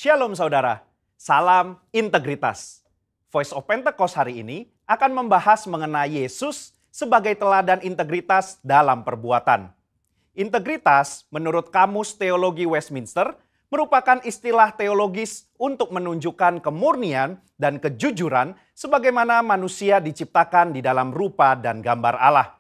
Shalom saudara, salam integritas. Voice of Pentecost hari ini akan membahas mengenai Yesus sebagai teladan integritas dalam perbuatan. Integritas menurut Kamus Teologi Westminster merupakan istilah teologis untuk menunjukkan kemurnian dan kejujuran sebagaimana manusia diciptakan di dalam rupa dan gambar Allah.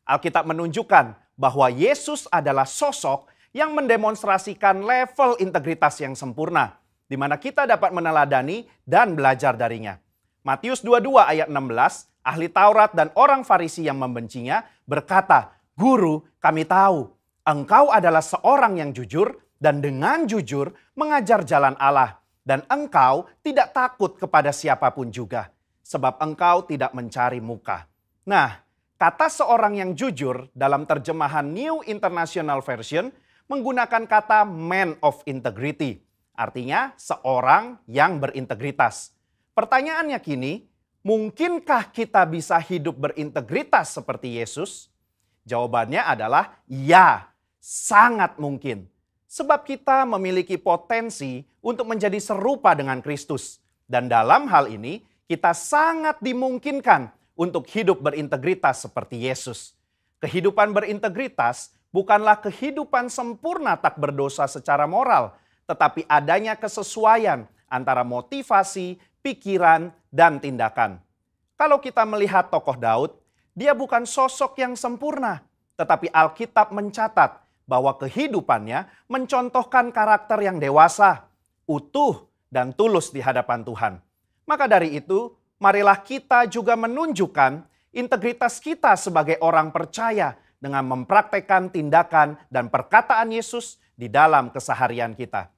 Alkitab menunjukkan bahwa Yesus adalah sosok yang mendemonstrasikan level integritas yang sempurna, di mana kita dapat meneladani dan belajar darinya. Matius 22 ayat 16, ahli Taurat dan orang Farisi yang membencinya berkata, "Guru, kami tahu, engkau adalah seorang yang jujur dan dengan jujur mengajar jalan Allah. Dan engkau tidak takut kepada siapapun juga, sebab engkau tidak mencari muka." Nah, kata seorang yang jujur dalam terjemahan New International Version menggunakan kata man of integrity. Artinya seorang yang berintegritas. Pertanyaannya kini, mungkinkah kita bisa hidup berintegritas seperti Yesus? Jawabannya adalah ya, sangat mungkin. Sebab kita memiliki potensi untuk menjadi serupa dengan Kristus. Dan dalam hal ini, kita sangat dimungkinkan untuk hidup berintegritas seperti Yesus. Kehidupan berintegritas bukanlah kehidupan sempurna tak berdosa secara moral, tetapi adanya kesesuaian antara motivasi, pikiran, dan tindakan. Kalau kita melihat tokoh Daud, dia bukan sosok yang sempurna, tetapi Alkitab mencatat bahwa kehidupannya mencontohkan karakter yang dewasa, utuh, dan tulus di hadapan Tuhan. Maka dari itu, marilah kita juga menunjukkan integritas kita sebagai orang percaya dengan mempraktekkan tindakan dan perkataan Yesus di dalam keseharian kita.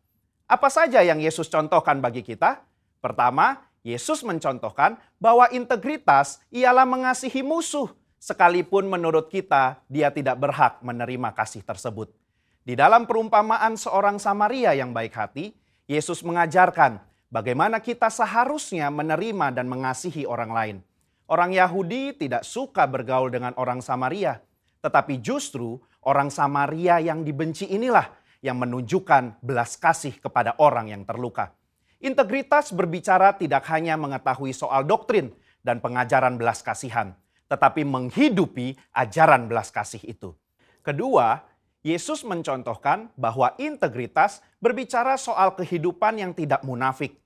Apa saja yang Yesus contohkan bagi kita? Pertama, Yesus mencontohkan bahwa integritas ialah mengasihi musuh, sekalipun menurut kita dia tidak berhak menerima kasih tersebut. Di dalam perumpamaan seorang Samaria yang baik hati, Yesus mengajarkan bagaimana kita seharusnya menerima dan mengasihi orang lain. Orang Yahudi tidak suka bergaul dengan orang Samaria, tetapi justru orang Samaria yang dibenci inilah yang menunjukkan belas kasih kepada orang yang terluka. Integritas berbicara tidak hanya mengetahui soal doktrin dan pengajaran belas kasihan, tetapi menghidupi ajaran belas kasih itu. Kedua, Yesus mencontohkan bahwa integritas berbicara soal kehidupan yang tidak munafik.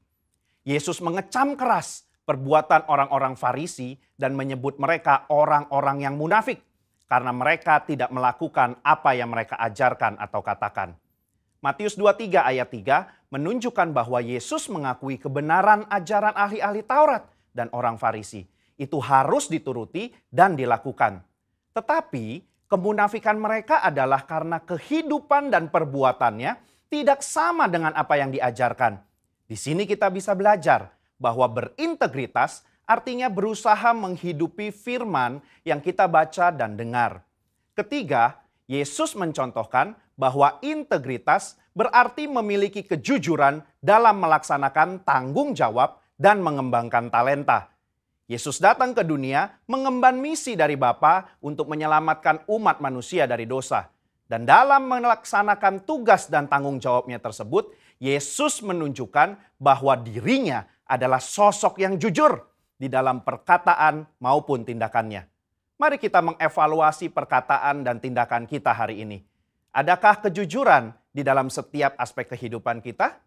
Yesus mengecam keras perbuatan orang-orang Farisi dan menyebut mereka orang-orang yang munafik karena mereka tidak melakukan apa yang mereka ajarkan atau katakan. Matius 23 ayat 3 menunjukkan bahwa Yesus mengakui kebenaran ajaran ahli-ahli Taurat dan orang Farisi. Itu harus dituruti dan dilakukan. Tetapi kemunafikan mereka adalah karena kehidupan dan perbuatannya tidak sama dengan apa yang diajarkan. Di sini kita bisa belajar bahwa berintegritas artinya berusaha menghidupi firman yang kita baca dan dengar. Ketiga, Yesus mencontohkan bahwa integritas berarti memiliki kejujuran dalam melaksanakan tanggung jawab dan mengembangkan talenta. Yesus datang ke dunia mengemban misi dari Bapa untuk menyelamatkan umat manusia dari dosa. Dan dalam melaksanakan tugas dan tanggung jawabnya tersebut, Yesus menunjukkan bahwa dirinya adalah sosok yang jujur di dalam perkataan maupun tindakannya. Mari kita mengevaluasi perkataan dan tindakan kita hari ini. Adakah kejujuran di dalam setiap aspek kehidupan kita?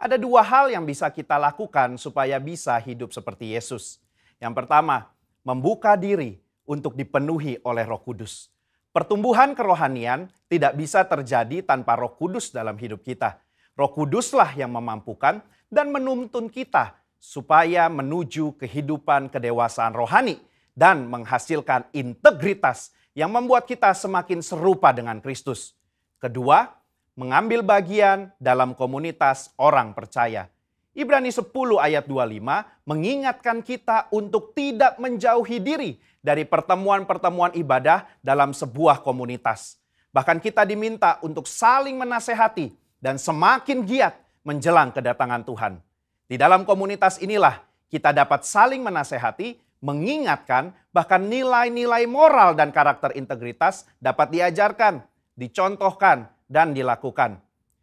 Ada dua hal yang bisa kita lakukan supaya bisa hidup seperti Yesus. Yang pertama, membuka diri untuk dipenuhi oleh Roh Kudus. Pertumbuhan kerohanian tidak bisa terjadi tanpa Roh Kudus dalam hidup kita. Roh Kuduslah yang memampukan dan menuntun kita supaya menuju kehidupan kedewasaan rohani dan menghasilkan integritas yang membuat kita semakin serupa dengan Kristus. Kedua, mengambil bagian dalam komunitas orang percaya. Ibrani 10 ayat 25 mengingatkan kita untuk tidak menjauhi diri dari pertemuan-pertemuan ibadah dalam sebuah komunitas. Bahkan kita diminta untuk saling menasehati dan semakin giat menjelang kedatangan Tuhan. Di dalam komunitas inilah kita dapat saling menasehati, mengingatkan, bahkan nilai-nilai moral dan karakter integritas dapat diajarkan, dicontohkan, dan dilakukan.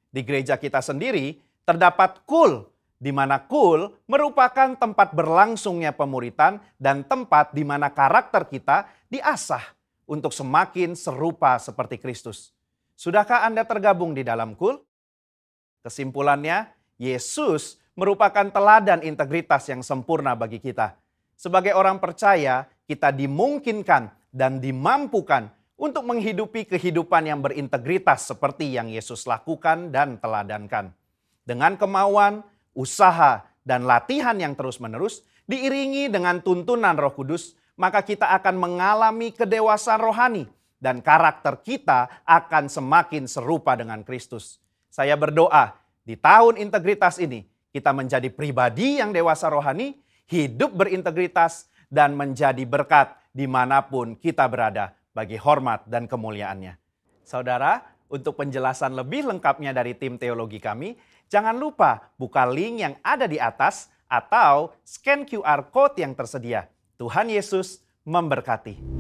Di gereja kita sendiri, Terdapat kul, di mana kul merupakan tempat berlangsungnya pemuritan dan tempat di mana karakter kita diasah untuk semakin serupa seperti Kristus. Sudahkah Anda tergabung di dalam kul? Kesimpulannya, Yesus merupakan teladan integritas yang sempurna bagi kita. Sebagai orang percaya, kita dimungkinkan dan dimampukan untuk menghidupi kehidupan yang berintegritas seperti yang Yesus lakukan dan teladankan. Dengan kemauan, usaha, dan latihan yang terus-menerus, diiringi dengan tuntunan Roh Kudus, maka kita akan mengalami kedewasaan rohani dan karakter kita akan semakin serupa dengan Kristus. Saya berdoa di tahun integritas ini, kita menjadi pribadi yang dewasa rohani, hidup berintegritas, dan menjadi berkat dimanapun kita berada bagi hormat dan kemuliaannya. Saudara, untuk penjelasan lebih lengkapnya dari tim teologi kami, jangan lupa buka link yang ada di atas atau scan QR Code yang tersedia. Tuhan Yesus memberkati.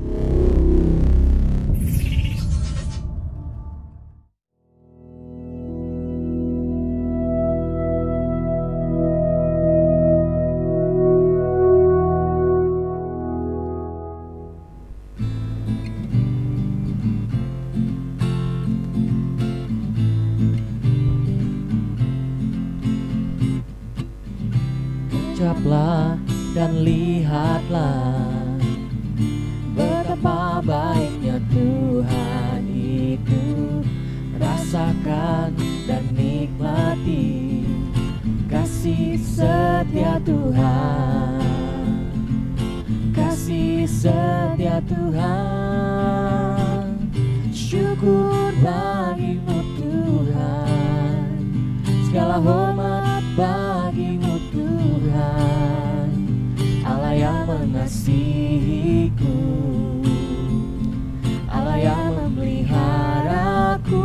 Ucaplah dan lihatlah betapa baiknya Tuhan itu. Rasakan dan nikmati kasih setia Tuhan, kasih setia Tuhan. Syukur bagimu Tuhan, segala hormat bagimu Tuhan, Allah yang mengasihiku, Allah yang memeliharaku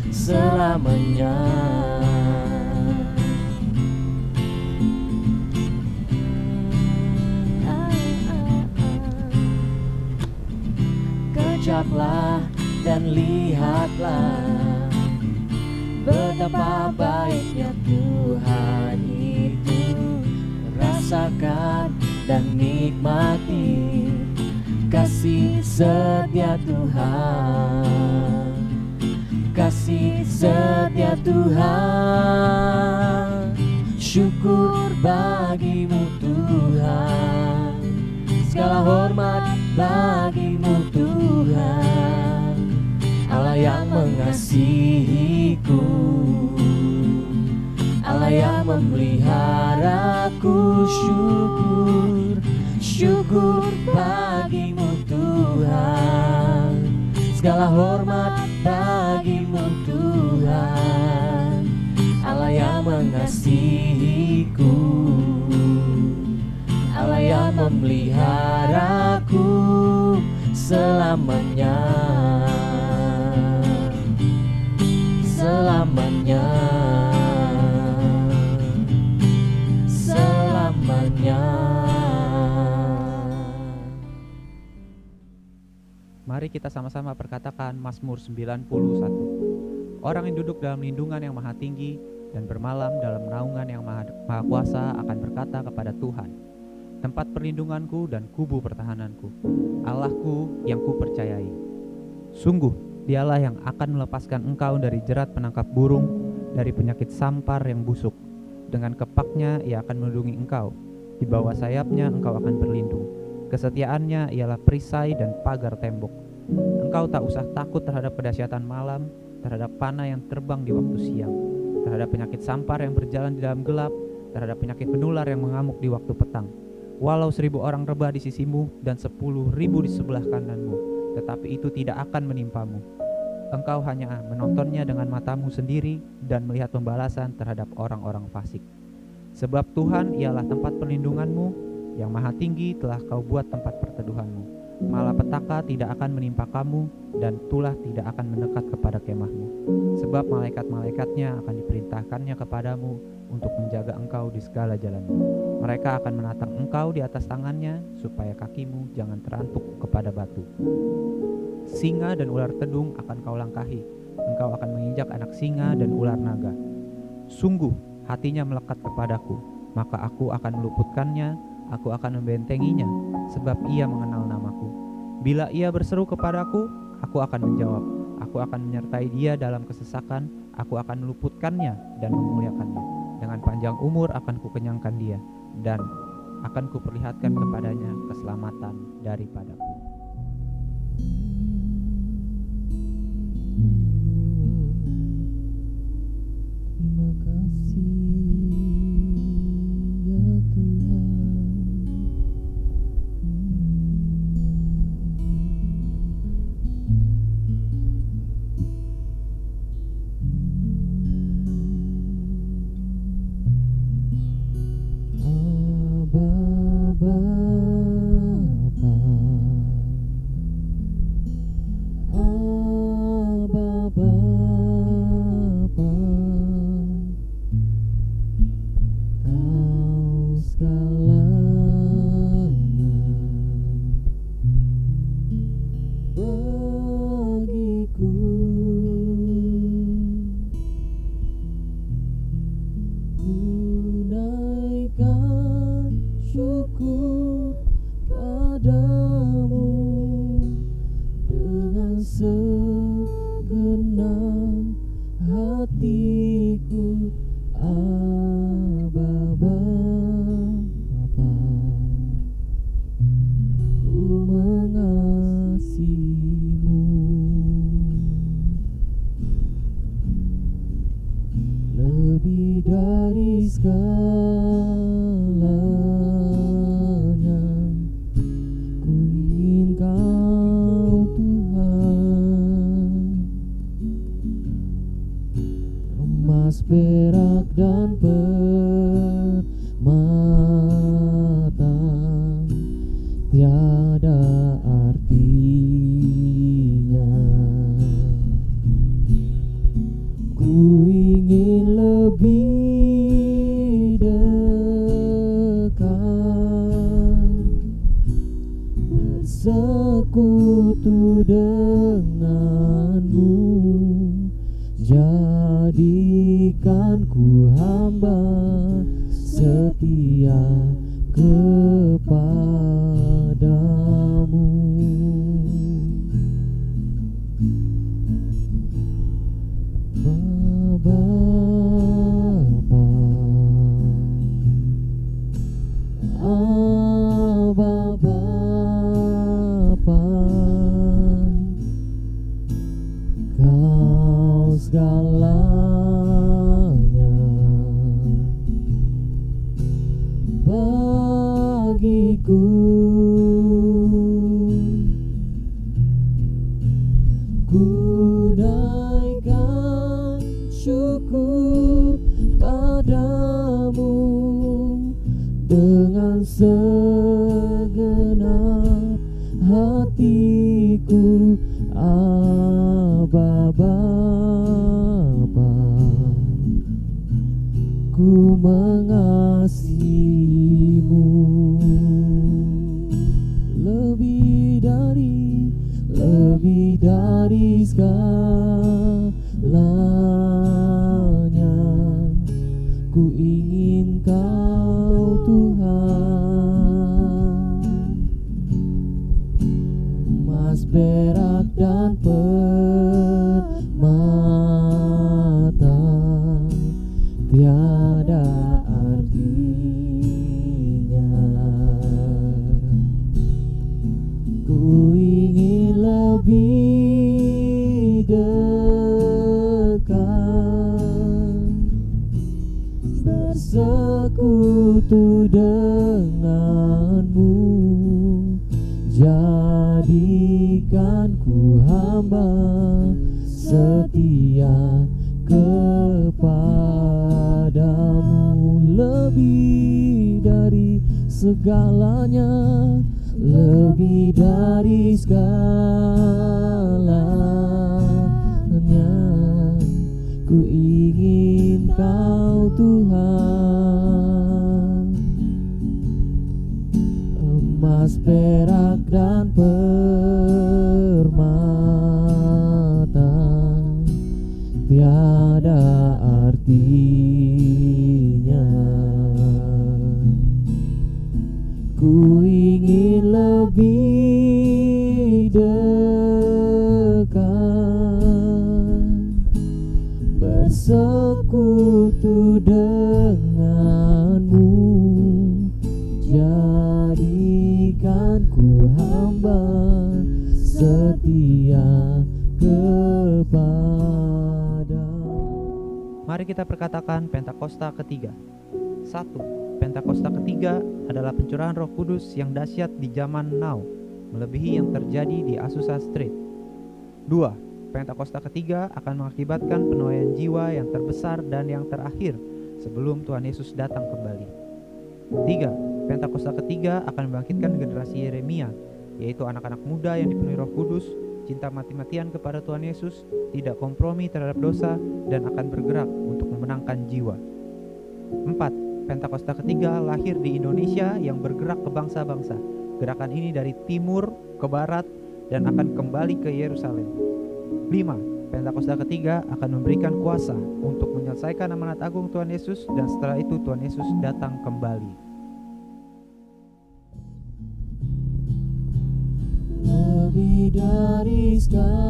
selamanya. Kejaplah dan lihatlah betapa baiknya Tuhan itu. Rasakan dan nikmati kasih setia Tuhan, kasih setia Tuhan. Syukur bagimu Tuhan, segala hormat bagimu Tuhan, Allah yang mengasihiku, Allah yang memeliharaku. Syukur, syukur bagimu Tuhan, segala hormat bagimu Tuhan, Allah yang mengasihiku, Allah yang memeliharaku selamanya, selamanya, selamanya. Mari kita sama-sama perkatakan Mazmur 91. Orang yang duduk dalam lindungan yang maha tinggi dan bermalam dalam naungan yang maha kuasa akan berkata kepada Tuhan, tempat perlindunganku dan kubu pertahananku, Allahku yang kupercayai. Sungguh, Dialah yang akan melepaskan engkau dari jerat penangkap burung, dari penyakit sampar yang busuk. Dengan kepaknya Ia akan melindungi engkau, di bawah sayapnya engkau akan berlindung. Kesetiaannya ialah perisai dan pagar tembok. Engkau tak usah takut terhadap kedahsyatan malam, terhadap panah yang terbang di waktu siang, terhadap penyakit sampar yang berjalan di dalam gelap, terhadap penyakit menular yang mengamuk di waktu petang. Walau 1000 orang rebah di sisimu dan 10.000 di sebelah kananmu, tetapi itu tidak akan menimpamu. Engkau hanya menontonnya dengan matamu sendiri dan melihat pembalasan terhadap orang-orang fasik. Sebab Tuhan ialah tempat perlindunganmu, yang maha tinggi telah kau buat tempat perteduhanmu. Malapetaka tidak akan menimpa kamu, dan tulah tidak akan mendekat kepada kemahmu. Sebab malaikat-malaikatnya akan diperintahkannya kepadamu untuk menjaga engkau di segala jalanmu. Mereka akan menatang engkau di atas tangannya, supaya kakimu jangan terantuk kepada batu. Singa dan ular tedung akan kau langkahi, engkau akan menginjak anak singa dan ular naga. Sungguh hatinya melekat kepadaku, maka aku akan meluputkannya, aku akan membentenginya, sebab ia mengenal namaku. Bila ia berseru kepadaku, aku akan menjawab. Aku akan menyertai dia dalam kesesakan, aku akan meluputkannya dan memuliakannya. Dengan panjang umur akan kukenyangkan dia, dan akan kuperlihatkan kepadanya keselamatan daripadaku. Terima kasih ya Tuhan. Segenap hatiku, Aba Bapa, ku mengasihimu. Lebih dari segalanya, ku ingin Kau Tuhan. Emas, perak, dan permata tiada artinya. Ku ingin lebih dekat, bersekutu denganmu. Jadikan ku hamba setia kepadamu. Bapa, Aba Bapa, Kau segalanya bagiku. Ku naikkan syukur padamu dengan segenap hatiku, Aba Bapa, ku mengasihimu. Lebih dari segalanya, ku ingin Kau Tuhan. Emas, perak, dan permata tiada artinya. Ku ingin lebih dekat, bersekutu denganmu. Jadikan ku hamba setia kepadamu. Lebih dari segalanya, lebih dari segalanya, ku ingin Kau Tuhan. Emas, perak, dan permata tiada arti ku hamba setia kepada. Mari kita perkatakan Pentakosta ketiga. 1. Pentakosta ketiga adalah pencurahan Roh Kudus yang dahsyat di zaman now, melebihi yang terjadi di Azusa Street. 2. Pentakosta ketiga akan mengakibatkan penuaian jiwa yang terbesar dan yang terakhir sebelum Tuhan Yesus datang kembali. 3. Pentakosta ketiga akan membangkitkan generasi Yeremia, yaitu anak-anak muda yang dipenuhi Roh Kudus, cinta mati-matian kepada Tuhan Yesus, tidak kompromi terhadap dosa, dan akan bergerak untuk memenangkan jiwa. 4. Pentakosta ketiga lahir di Indonesia yang bergerak ke bangsa-bangsa. Gerakan ini dari timur ke barat dan akan kembali ke Yerusalem. 5. Pentakosta ketiga akan memberikan kuasa untuk menyelesaikan amanat agung Tuhan Yesus, dan setelah itu Tuhan Yesus datang kembali. Lebih dari segalanya,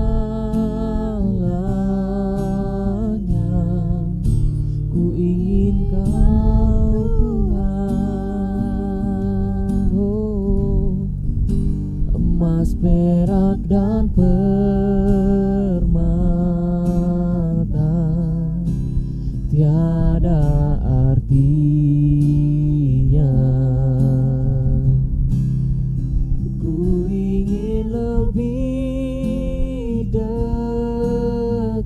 ku ingin Kau Tuhan. Oh, emas, perak, dan permata tiada artinya. Ku ingin lebih dekat,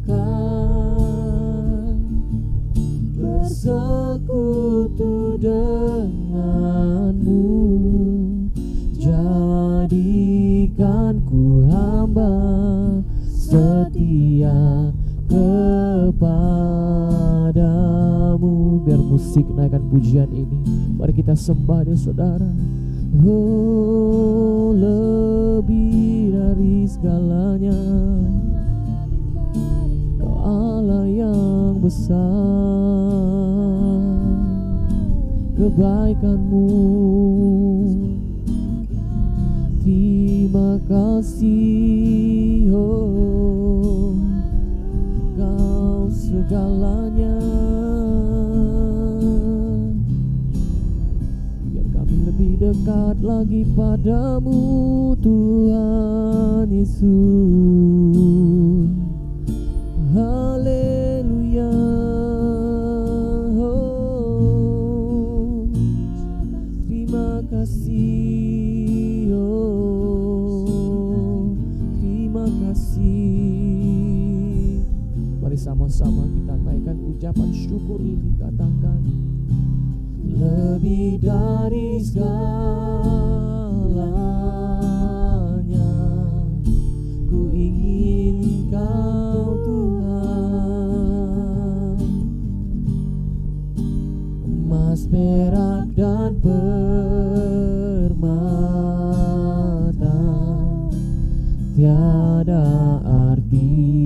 bersekutu denganmu. Jadikan ku hamba setia kepadamu. Biar musik naikkan pujian ini, mari kita sembah dia saudara. Oh, lebih dari segalanya, Kau Allah yang besar, kebaikan-Mu. Terima kasih, oh Kau segalanya. Biar kami lebih dekat lagi padamu, Tuhan Yesus. Haleluya. Oh, terima kasih, oh terima kasih. Mari sama-sama kita naikkan ucapan syukur ini, katakan lebih dari segalanya, ku ingin Kau Tuhan. Emas, perak, dan permata tiada artinya.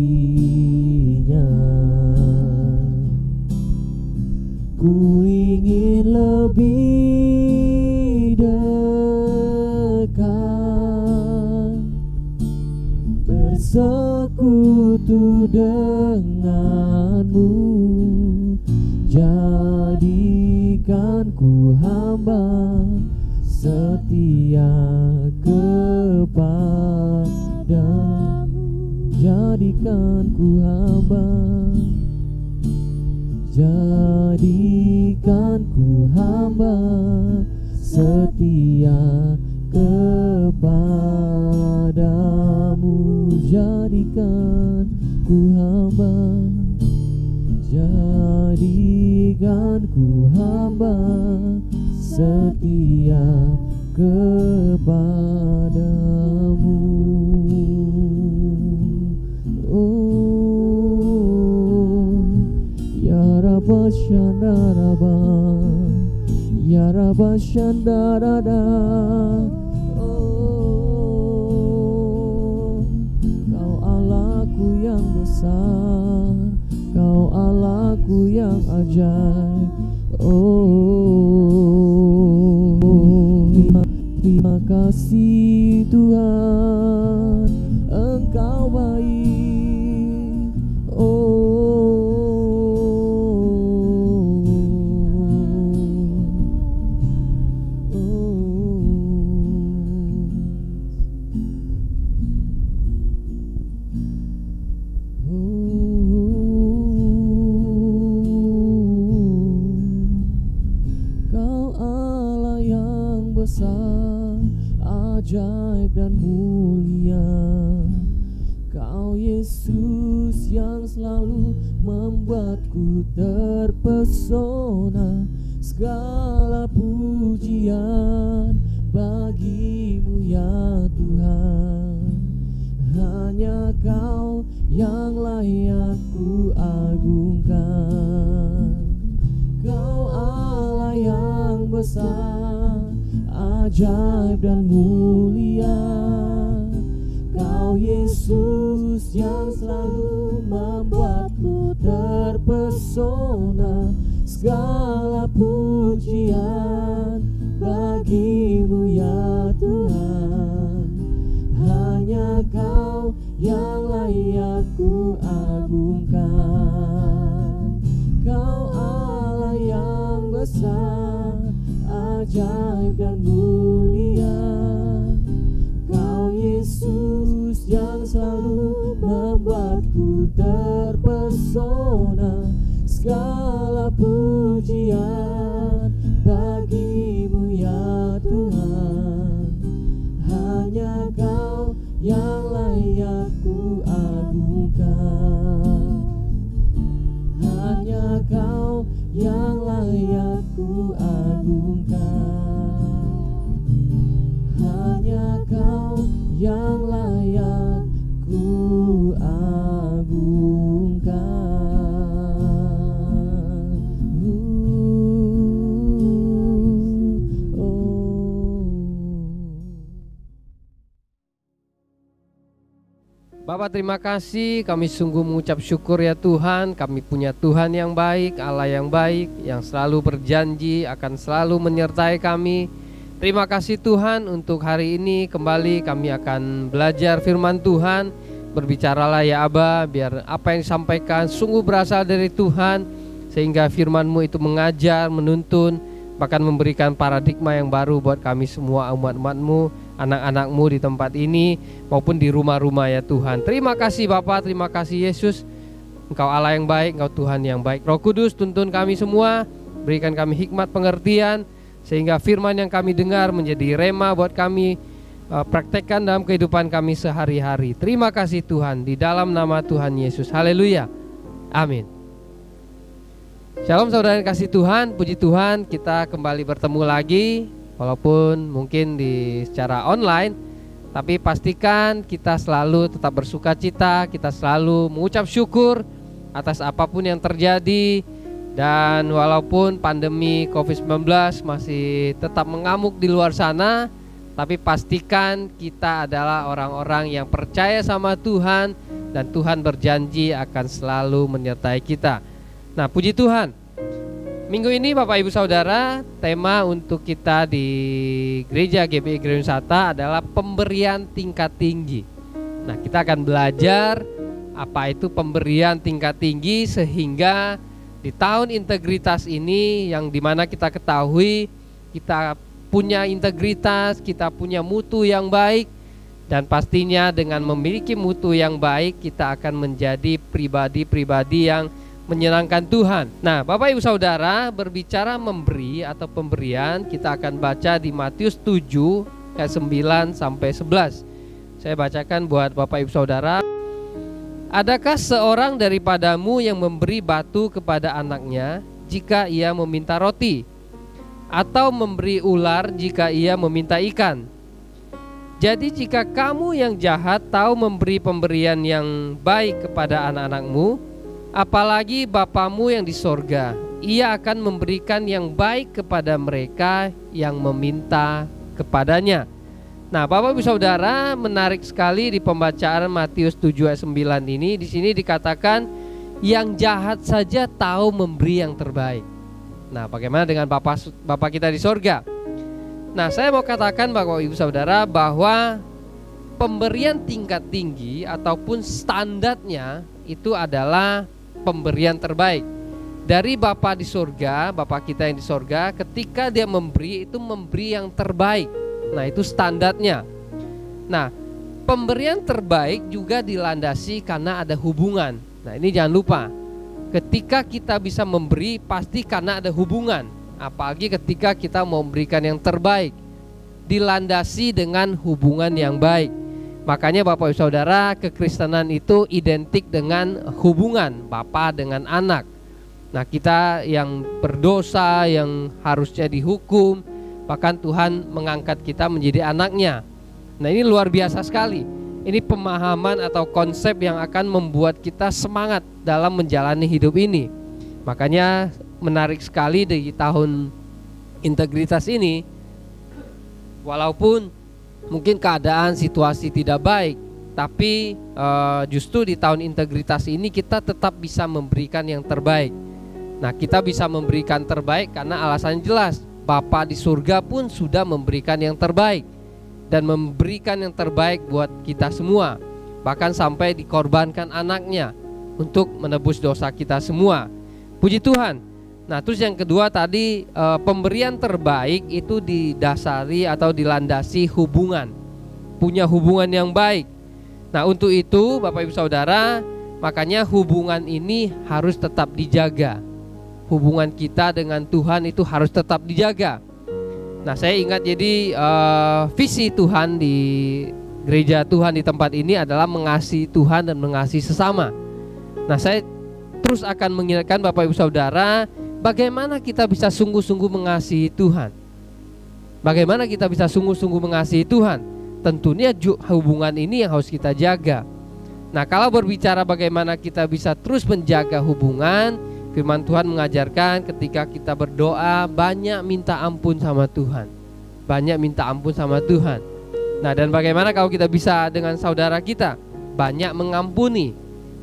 Ku ingin lebih dekat, bersekutu denganmu. Jadikan ku hamba setia kepadamu. Jadikan ku hamba, jadikan ku hamba setia kepadamu. Jadikan ku hamba, jadikan ku hamba setia kepadamu. Oh, ya Rabba Shandaraba, ya Rabba Shandarada. Oh, Kau Allahku yang besar, Kau Allahku yang ajaib. Oh, terima kasih Tuhan, Engkau baik. ajaib dan mulia. Kau Yesus yang selalu membuatku terpesona. Segala pujian bagimu ya Tuhan. Hanya Kau yang layak ku agungkan. Kau Allah yang besar, ajaib dan mulia. Kau Yesus yang selalu membuatku terpesona. Segala pujian bagimu ya Tuhan. Hanya Kau yang layak ku agungkan. Kau Allah yang besar, ajaib dan mulia. Kau Yesus yang selalu membuatku terpesona. Segala pujian bagimu ya Tuhan. Hanya Kau yang layak ku agungkan. Hanya Kau yang layak ku agungkan. Hanya Kau yang layak ku agungkan. Bapak, terima kasih, kami sungguh mengucap syukur ya Tuhan. Kami punya Tuhan yang baik, Allah yang baik, yang selalu berjanji akan selalu menyertai kami. Terima kasih Tuhan, untuk hari ini kembali kami akan belajar firman Tuhan. Berbicaralah ya Aba, biar apa yang disampaikan sungguh berasal dari Tuhan, sehingga firman-Mu itu mengajar, menuntun, bahkan memberikan paradigma yang baru buat kami semua umat-umat-Mu, anak-anak-Mu di tempat ini maupun di rumah-rumah ya Tuhan. Terima kasih Bapa, terima kasih Yesus. Engkau Allah yang baik, Engkau Tuhan yang baik. Roh Kudus tuntun kami semua, berikan kami hikmat pengertian, sehingga firman yang kami dengar menjadi rema buat kami praktekkan dalam kehidupan kami sehari-hari. Terima kasih Tuhan, di dalam nama Tuhan Yesus. Haleluya, amin. Shalom saudara yang kasih Tuhan, puji Tuhan, kita kembali bertemu lagi, walaupun mungkin secara online, tapi pastikan kita selalu tetap bersuka cita, kita selalu mengucap syukur atas apapun yang terjadi. Dan walaupun pandemi COVID-19 masih tetap mengamuk di luar sana, tapi pastikan kita adalah orang-orang yang percaya sama Tuhan, dan Tuhan berjanji akan selalu menyertai kita. Nah, puji Tuhan, minggu ini Bapak Ibu Saudara, tema untuk kita di Gereja GBI Gereja Wisata adalah pemberian tingkat tinggi. Nah, kita akan belajar apa itu pemberian tingkat tinggi, sehingga di tahun integritas ini, yang dimana kita ketahui kita punya integritas, kita punya mutu yang baik, dan pastinya dengan memiliki mutu yang baik kita akan menjadi pribadi-pribadi yang menyenangkan Tuhan. Nah, Bapak Ibu Saudara, berbicara memberi atau pemberian, kita akan baca di Matius 7 ayat 9 sampai 11. Saya bacakan buat Bapak Ibu Saudara. Adakah seorang daripadamu yang memberi batu kepada anaknya jika ia meminta roti, atau memberi ular jika ia meminta ikan? Jadi jika kamu yang jahat tahu memberi pemberian yang baik kepada anak-anakmu, apalagi Bapamu yang di sorga, ia akan memberikan yang baik kepada mereka yang meminta kepadanya. Nah, Bapak Ibu Saudara, menarik sekali di pembacaan Matius 7 ayat 9 ini. Di sini dikatakan yang jahat saja tahu memberi yang terbaik. Nah, bagaimana dengan Bapak kita di sorga? Nah, saya mau katakan Bapak Ibu Saudara bahwa pemberian tingkat tinggi ataupun standarnya itu adalah pemberian terbaik. Dari Bapa di sorga, Bapa kita yang di sorga, ketika dia memberi, itu memberi yang terbaik. Nah, itu standarnya. Nah, pemberian terbaik juga dilandasi karena ada hubungan. Nah, ini jangan lupa, ketika kita bisa memberi pasti karena ada hubungan. Apalagi ketika kita mau memberikan yang terbaik. dilandasi dengan hubungan yang baik. Makanya Bapak Ibu Saudara, kekristenan itu identik dengan hubungan bapa dengan anak. Nah, kita yang berdosa, yang harusnya dihukum, bahkan Tuhan mengangkat kita menjadi anaknya. Nah, ini luar biasa sekali. Ini pemahaman atau konsep yang akan membuat kita semangat dalam menjalani hidup ini. Makanya menarik sekali di tahun integritas ini, walaupun mungkin keadaan situasi tidak baik, tapi justru di tahun integritas ini kita tetap bisa memberikan yang terbaik. Nah, kita bisa memberikan terbaik karena alasannya jelas, Bapa di surga pun sudah memberikan yang terbaik dan memberikan yang terbaik buat kita semua, bahkan sampai dikorbankan anaknya untuk menebus dosa kita semua. Puji Tuhan. Nah, terus yang kedua tadi, pemberian terbaik itu didasari atau dilandasi hubungan, punya hubungan yang baik. Nah, untuk itu Bapak Ibu Saudara, makanya hubungan ini harus tetap dijaga. Hubungan kita dengan Tuhan itu harus tetap dijaga. Nah, saya ingat jadi visi Tuhan di gereja Tuhan di tempat ini adalah mengasihi Tuhan dan mengasihi sesama. Nah, saya terus akan mengingatkan Bapak Ibu Saudara, bagaimana kita bisa sungguh-sungguh mengasihi Tuhan. Bagaimana kita bisa sungguh-sungguh mengasihi Tuhan? Tentunya hubungan ini yang harus kita jaga. Nah, kalau berbicara bagaimana kita bisa terus menjaga hubungan, firman Tuhan mengajarkan ketika kita berdoa, banyak minta ampun sama Tuhan. Banyak minta ampun sama Tuhan. Nah, dan bagaimana kalau kita bisa dengan saudara kita banyak mengampuni.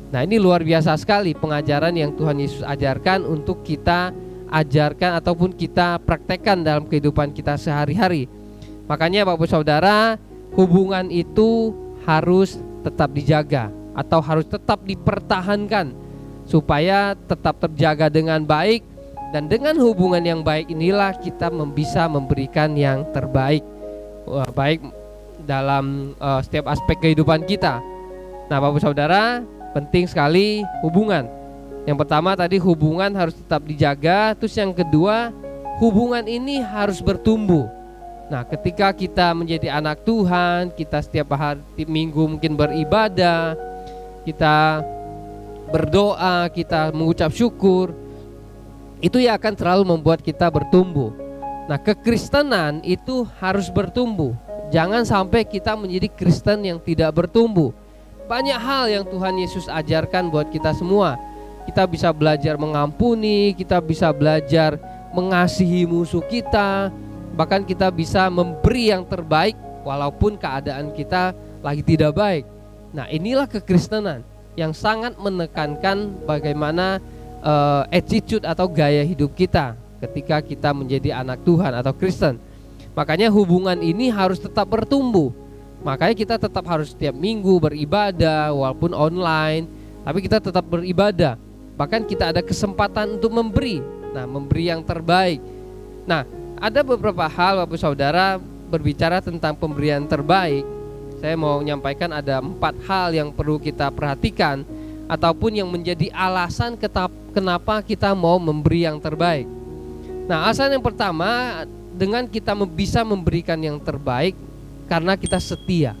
Nah, ini luar biasa sekali pengajaran yang Tuhan Yesus ajarkan untuk kita ajarkan ataupun kita praktekkan dalam kehidupan kita sehari-hari. Makanya Bapak Saudara, hubungan itu harus tetap dijaga atau harus tetap dipertahankan supaya tetap terjaga dengan baik, dan dengan hubungan yang baik inilah kita bisa memberikan yang terbaik, baik dalam setiap aspek kehidupan kita. Nah, Bapak Saudara, penting sekali hubungan. Yang pertama tadi hubungan harus tetap dijaga. Terus yang kedua, hubungan ini harus bertumbuh. Nah, ketika kita menjadi anak Tuhan, kita setiap hari minggu mungkin beribadah, kita berdoa, kita mengucap syukur, itu yang akan selalu membuat kita bertumbuh. Nah, kekristenan itu harus bertumbuh. Jangan sampai kita menjadi Kristen yang tidak bertumbuh. Banyak hal yang Tuhan Yesus ajarkan buat kita semua. Kita bisa belajar mengampuni, kita bisa belajar mengasihi musuh kita, bahkan kita bisa memberi yang terbaik walaupun keadaan kita lagi tidak baik. Nah, inilah kekristenan yang sangat menekankan bagaimana attitude atau gaya hidup kita ketika kita menjadi anak Tuhan atau Kristen. Makanya hubungan ini harus tetap bertumbuh. Makanya kita tetap harus setiap minggu beribadah walaupun online, tapi kita tetap beribadah. Bahkan kita ada kesempatan untuk memberi. Nah, memberi yang terbaik. Nah, ada beberapa hal Bapak Saudara berbicara tentang pemberian terbaik. Saya mau menyampaikan ada 4 hal yang perlu kita perhatikan ataupun yang menjadi alasan kenapa kita mau memberi yang terbaik. Nah, alasan yang pertama, dengan kita bisa memberikan yang terbaik karena kita setia.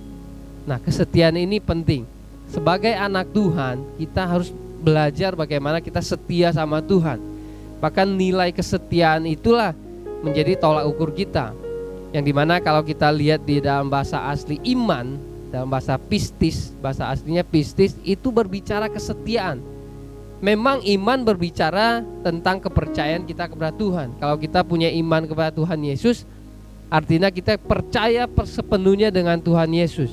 Nah, kesetiaan ini penting. Sebagai anak Tuhan, kita harus belajar bagaimana kita setia sama Tuhan. Bahkan nilai kesetiaan itulah menjadi tolak ukur kita. Yang dimana kalau kita lihat di dalam bahasa asli iman, dalam bahasa pistis, bahasa aslinya pistis, itu berbicara kesetiaan. Memang iman berbicara tentang kepercayaan kita kepada Tuhan. Kalau kita punya iman kepada Tuhan Yesus, artinya kita percaya sepenuhnya dengan Tuhan Yesus.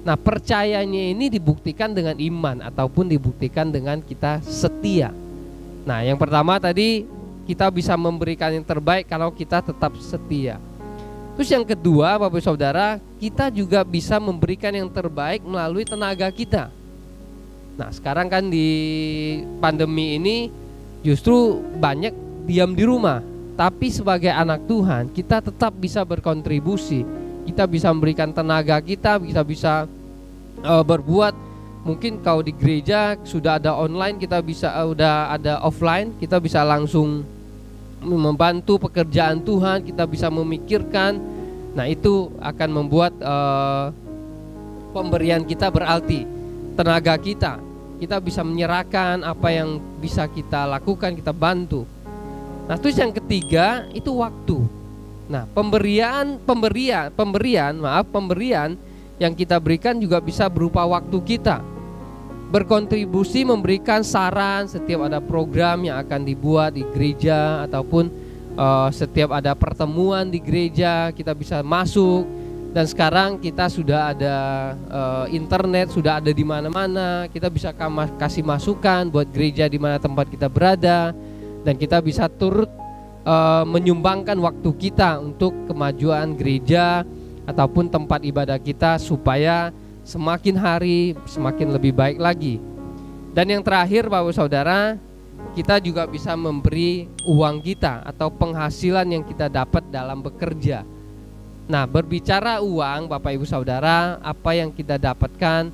Nah, percayanya ini dibuktikan dengan iman ataupun dibuktikan dengan kita setia. Nah, yang pertama tadi kita bisa memberikan yang terbaik kalau kita tetap setia. Terus yang kedua, Bapak Saudara, kita juga bisa memberikan yang terbaik melalui tenaga kita. Nah, sekarang kan di pandemi ini justru banyak diam di rumah. Tapi sebagai anak Tuhan, kita tetap bisa berkontribusi. Kita bisa memberikan tenaga kita, bisa berbuat. Mungkin kalau di gereja sudah ada online, kita bisa udah ada offline, kita bisa langsung membantu pekerjaan Tuhan, kita bisa memikirkan. Nah, itu akan membuat pemberian kita berarti. Tenaga kita bisa menyerahkan apa yang bisa kita lakukan, kita bantu. Nah, terus yang ketiga itu waktu. Nah, pemberian yang kita berikan juga bisa berupa waktu kita. Berkontribusi, memberikan saran setiap ada program yang akan dibuat di gereja, ataupun setiap ada pertemuan di gereja kita bisa masuk. Dan sekarang kita sudah ada internet, sudah ada di mana-mana. Kita bisa kasih masukan buat gereja di mana tempat kita berada, dan kita bisa turut menyumbangkan waktu kita untuk kemajuan gereja ataupun tempat ibadah kita supaya semakin hari semakin lebih baik lagi. Dan yang terakhir Bapak Saudara, kita juga bisa memberi uang kita atau penghasilan yang kita dapat dalam bekerja. Nah, berbicara uang Bapak Ibu Saudara, apa yang kita dapatkan,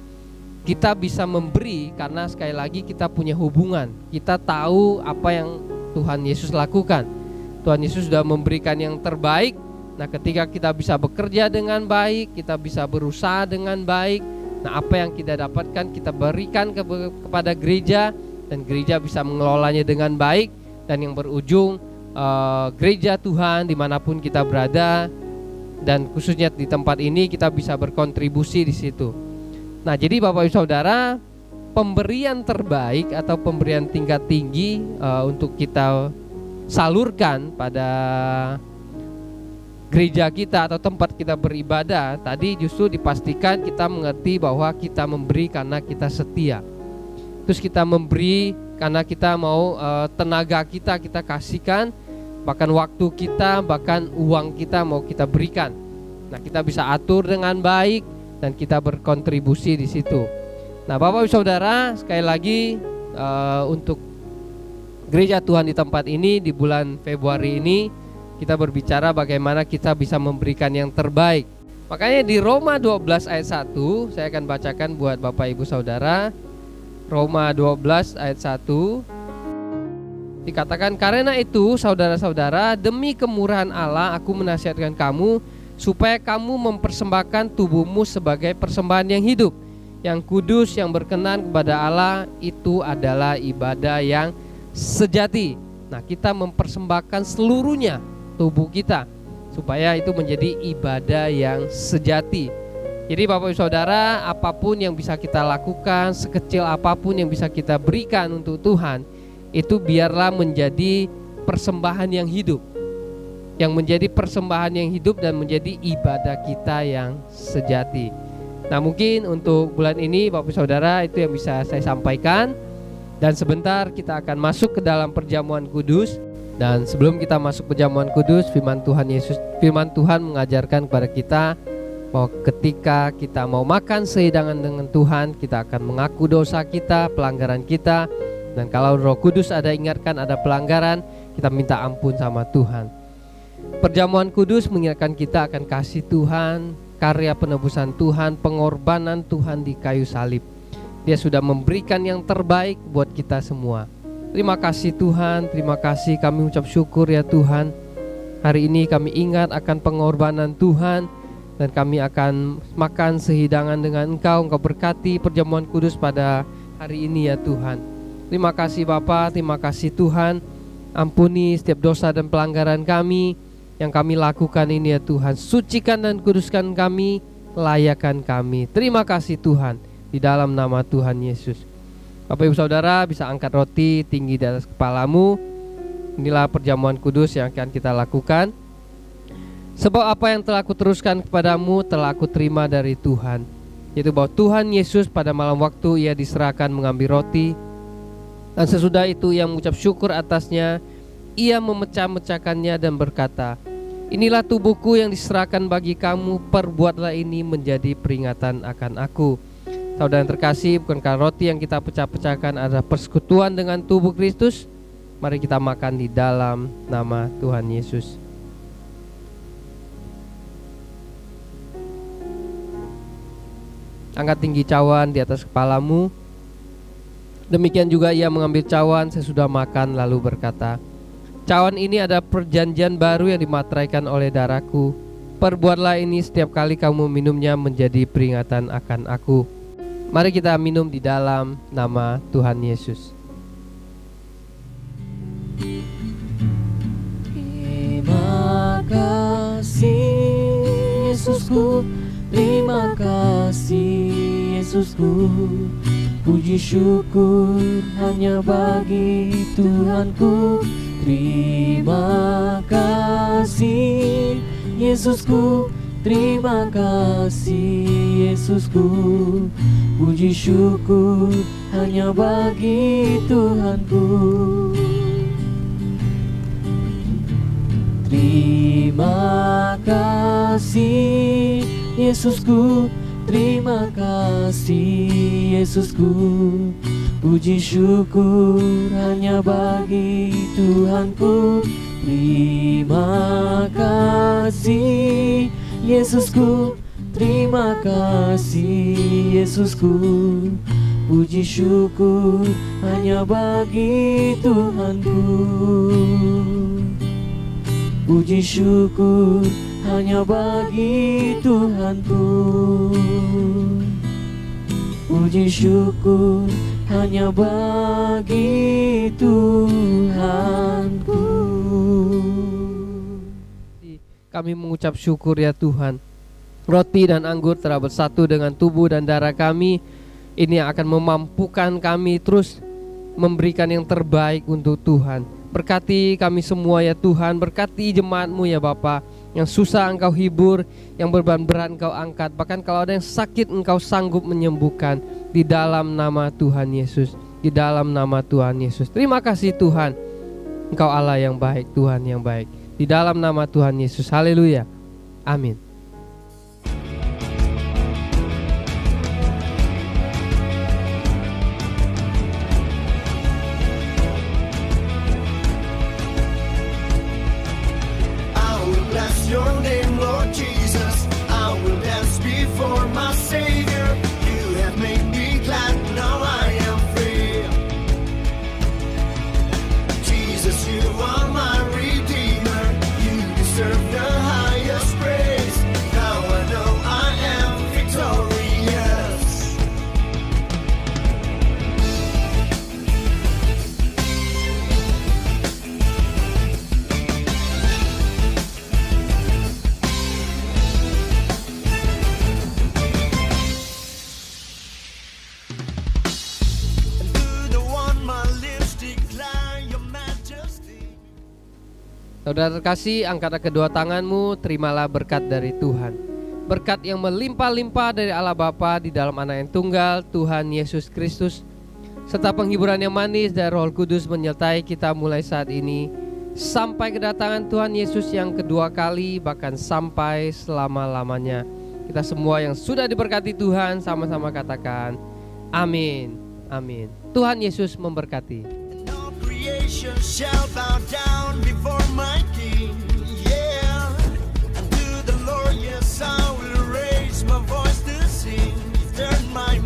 kita bisa memberi karena sekali lagi kita punya hubungan. Kita tahu apa yang Tuhan Yesus lakukan. Tuhan Yesus sudah memberikan yang terbaik. Nah, ketika kita bisa bekerja dengan baik, kita bisa berusaha dengan baik, nah apa yang kita dapatkan kita berikan kepada gereja, dan gereja bisa mengelolanya dengan baik, dan yang berujung gereja Tuhan dimanapun kita berada, dan khususnya di tempat ini kita bisa berkontribusi di situ. Nah, jadi Bapak Ibu Saudara, pemberian terbaik atau pemberian tingkat tinggi untuk kita salurkan pada gereja kita atau tempat kita beribadah tadi justru dipastikan kita mengerti bahwa kita memberi karena kita setia. Terus kita memberi karena kita mau tenaga kita kasihkan, bahkan waktu kita, bahkan uang kita mau kita berikan. Nah, kita bisa atur dengan baik dan kita berkontribusi di situ. Nah, Bapak Ibu Saudara, sekali lagi untuk gereja Tuhan di tempat ini di bulan Februari ini kita berbicara bagaimana kita bisa memberikan yang terbaik. Makanya di Roma 12 ayat 1 saya akan bacakan buat Bapak Ibu Saudara. Roma 12 ayat 1 dikatakan, karena itu saudara-saudara, demi kemurahan Allah aku menasihatkan kamu supaya kamu mempersembahkan tubuhmu sebagai persembahan yang hidup, yang kudus, yang berkenan kepada Allah. Itu adalah ibadah yang sejati. Nah, kita mempersembahkan seluruhnya tubuh kita supaya itu menjadi ibadah yang sejati. Jadi Bapak Ibu Saudara, apapun yang bisa kita lakukan, sekecil apapun yang bisa kita berikan untuk Tuhan, itu biarlah menjadi persembahan yang hidup, yang menjadi persembahan yang hidup dan menjadi ibadah kita yang sejati. Nah, mungkin untuk bulan ini Bapak Ibu Saudara itu yang bisa saya sampaikan. Dan sebentar kita akan masuk ke dalam perjamuan kudus. Dan sebelum kita masuk perjamuan kudus, firman Tuhan mengajarkan kepada kita bahwa ketika kita mau makan sehidangan dengan Tuhan, kita akan mengaku dosa kita, pelanggaran kita. Dan kalau Roh Kudus ada ingatkan ada pelanggaran, kita minta ampun sama Tuhan. Perjamuan kudus mengingatkan kita akan kasih Tuhan, karya penebusan Tuhan, pengorbanan Tuhan di kayu salib. Dia sudah memberikan yang terbaik buat kita semua. Terima kasih Tuhan, terima kasih, kami ucap syukur ya Tuhan. Hari ini kami ingat akan pengorbanan Tuhan, dan kami akan makan sehidangan dengan Engkau. Engkau berkati perjamuan kudus pada hari ini ya Tuhan. Terima kasih Bapa, terima kasih Tuhan. Ampuni setiap dosa dan pelanggaran kami yang kami lakukan ini ya Tuhan. Sucikan dan kuduskan kami, layakan kami. Terima kasih Tuhan, di dalam nama Tuhan Yesus. Bapak Ibu Saudara bisa angkat roti tinggi di atas kepalamu. Inilah perjamuan kudus yang akan kita lakukan. Sebab apa yang telah kuteruskan kepadamu telah aku terima dari Tuhan, yaitu bahwa Tuhan Yesus pada malam waktu ia diserahkan mengambil roti, dan sesudah itu ia mengucap syukur atasnya, ia memecah-mecahkannya dan berkata, inilah tubuhku yang diserahkan bagi kamu, perbuatlah ini menjadi peringatan akan aku. Saudara yang terkasih, bukankah roti yang kita pecah-pecahkan adalah persekutuan dengan tubuh Kristus? Mari kita makan di dalam nama Tuhan Yesus. Angkat tinggi cawan di atas kepalamu. Demikian juga ia mengambil cawan sesudah makan lalu berkata, cawan ini ada perjanjian baru yang dimateraikan oleh darahku. Perbuatlah ini setiap kali kamu minumnya menjadi peringatan akan aku. Mari kita minum di dalam nama Tuhan Yesus. Terima kasih Yesusku, terima kasih Yesusku. Puji syukur hanya bagi Tuhanku. Terima kasih Yesusku, terima kasih Yesusku. Puji syukur hanya bagi Tuhanku. Terima kasih Yesusku, terima kasih Yesusku. Puji syukur hanya bagi Tuhanku. Terima kasih Yesusku, terima kasih Yesusku. Puji syukur hanya bagi Tuhanku. Puji syukur hanya bagi Tuhanku. Puji syukur hanya bagi Tuhanku. Kami mengucap syukur ya Tuhan. Roti dan anggur telah bersatu dengan tubuh dan darah kami. Ini yang akan memampukan kami terus memberikan yang terbaik untuk Tuhan. Berkati kami semua ya Tuhan. Berkati jemaat-Mu ya Bapa. Yang susah Engkau hibur, yang beban berat Engkau angkat. Bahkan kalau ada yang sakit Engkau sanggup menyembuhkan. Di dalam nama Tuhan Yesus. Di dalam nama Tuhan Yesus. Terima kasih Tuhan. Engkau Allah yang baik, Tuhan yang baik. Di dalam nama Tuhan Yesus. Haleluya. Amin. Saudara terkasih, angkatlah kedua tanganmu, terimalah berkat dari Tuhan. Berkat yang melimpah-limpah dari Allah Bapa di dalam Anak yang tunggal, Tuhan Yesus Kristus, serta penghiburan yang manis dari Roh Kudus menyertai kita mulai saat ini sampai kedatangan Tuhan Yesus yang kedua kali, bahkan sampai selama-lamanya. Kita semua yang sudah diberkati Tuhan sama-sama katakan amin. Amin. Tuhan Yesus memberkati. Shall bow down before my King, yeah. And to the Lord, yes, I will raise my voice to sing. Turn my